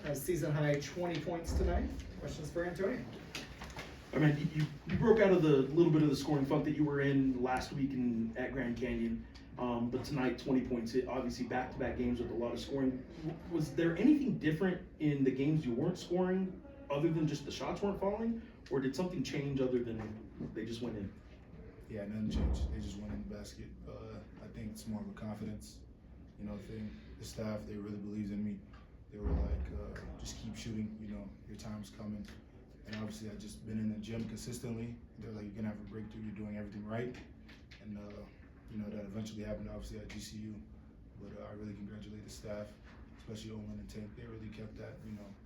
has season high 20 points tonight. Questions for Antonio? I mean, you broke out of the little bit of the scoring funk that you were in last week at Grand Canyon, but tonight 20 points. Obviously, back-to-back games with a lot of scoring. Was there anything different in the games you weren't scoring, other than just the shots weren't falling, or did something change other than they just went in? Yeah, nothing changed. They just went in the basket. I think it's more of a confidence, thing. The staff, they really believed in me. They were like, just keep shooting. Your time's coming. And obviously, I just been in the gym consistently. They're like, you're gonna have a breakthrough. You're doing everything right. And that eventually happened, obviously, at GCU. But I really congratulate the staff, especially Olin and Tank. They really kept that,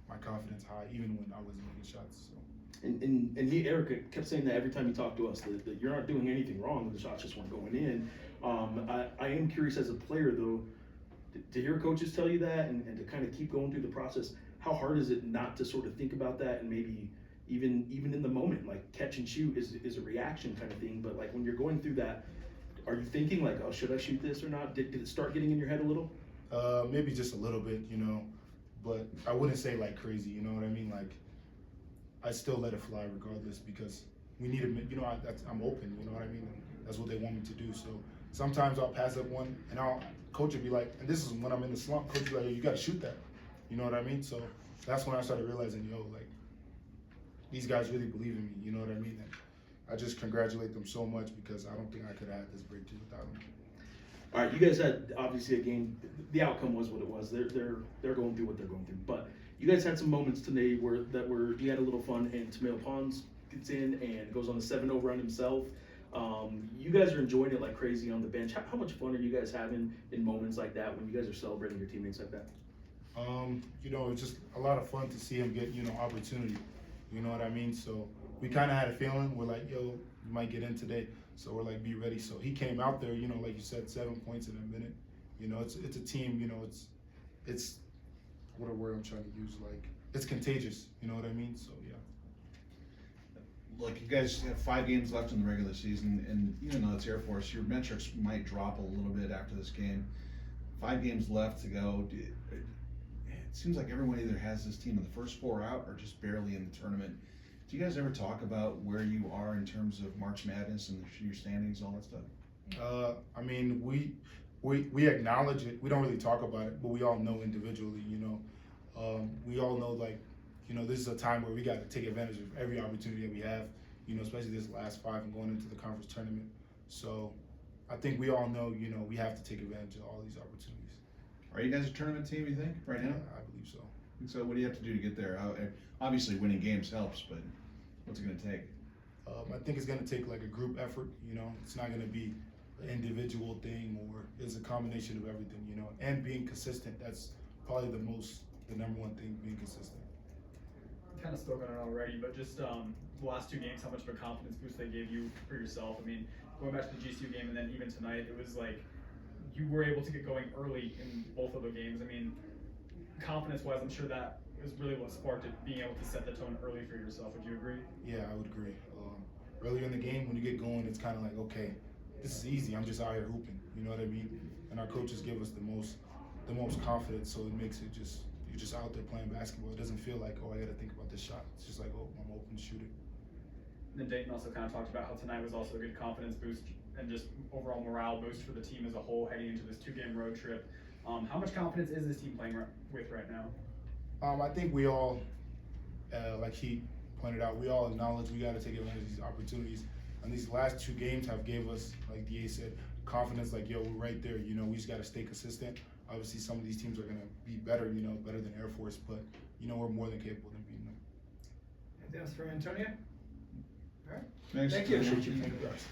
my confidence high, even when I wasn't making shots. So. And Erica kept saying that every time you talk to us, that you're not doing anything wrong, the shots just weren't going in. I am curious as a player, though, to hear coaches tell you that and to kind of keep going through the process, how hard is it not to sort of think about that and maybe even in the moment, like catch and shoot is a reaction kind of thing, but like when you're going through that, are you thinking like, oh, should I shoot this or not? Did it start getting in your head a little? Maybe just a little bit, but I wouldn't say like crazy, you know what I mean? Like, I still let it fly regardless because we need to, I'm open, you know what I mean? That's what they want me to do. So sometimes I'll pass up one and coach will be like, and this is when I'm in the slump, coach will be like, you gotta shoot that. You know what I mean? So that's when I started realizing, like, these guys really believe in me, you know what I mean? And I just congratulate them so much because I don't think I could have had this breakthrough without them. All right, you guys had obviously a game. The outcome was what it was. They're going through what they're going through. But you guys had some moments today where you had a little fun, and Tameo Pons gets in and goes on a 7-0 run himself. You guys are enjoying it like crazy on the bench. How much fun are you guys having in moments like that when you guys are celebrating your teammates like that? It's just a lot of fun to see him get opportunity. You know what I mean? So we kind of had a feeling. We're like, yo, you might get in today. So we're like, be ready. So he came out there, like you said, 7 points in a minute. It's a team, it's what a word I'm trying to use, like, it's contagious, you know what I mean? So, yeah. Look, you guys have 5 games left in the regular season, and even though it's Air Force, your metrics might drop a little bit after this game. 5 games left to go. It seems like everyone either has this team in the first 4 out or just barely in the tournament. Do you guys ever talk about where you are in terms of March Madness and your standings, all that stuff? I mean, we acknowledge it. We don't really talk about it, but we all know individually, we all know, like, this is a time where we got to take advantage of every opportunity that we have, especially this last 5 and going into the conference tournament. So I think we all know, we have to take advantage of all these opportunities. Are you guys a tournament team, you think, right now? Yeah, I believe so. So what do you have to do to get there? Obviously, winning games helps, but what's it going to take? I think it's going to take like a group effort, It's not going to be an individual thing, or it's a combination of everything, and being consistent. That's probably the number one thing, being consistent. Kind of spoke on it already, but just the last 2 games, how much of a confidence boost they gave you for yourself. I mean, going back to the GCU game and then even tonight, it was like you were able to get going early in both of the games. I mean, confidence-wise, I'm sure that is really what sparked it, being able to set the tone early for yourself. Would you agree? Yeah, I would agree. Earlier in the game, when you get going, it's kind of like, okay, this is easy. I'm just out here hooping. You know what I mean? And our coaches give us the most confidence, so it makes it you're just out there playing basketball. It doesn't feel like, oh, I got to think about this shot. It's just like, oh, I'm open to shoot it. And then Dayton also kind of talked about how tonight was also a good confidence boost and just overall morale boost for the team as a whole heading into this 2-game road trip. How much confidence is this team playing with right now? I think we all, like he pointed out, we all acknowledge we got to take advantage of these opportunities. And these last 2 games have gave us, like DA said, confidence, like, yo, we're right there. We just got to stay consistent. Obviously, some of these teams are going to be better, better than Air Force, but, we're more than capable than beating them. Anything else for Antonio? All right. Thanks. Thank you. Thank you, guys.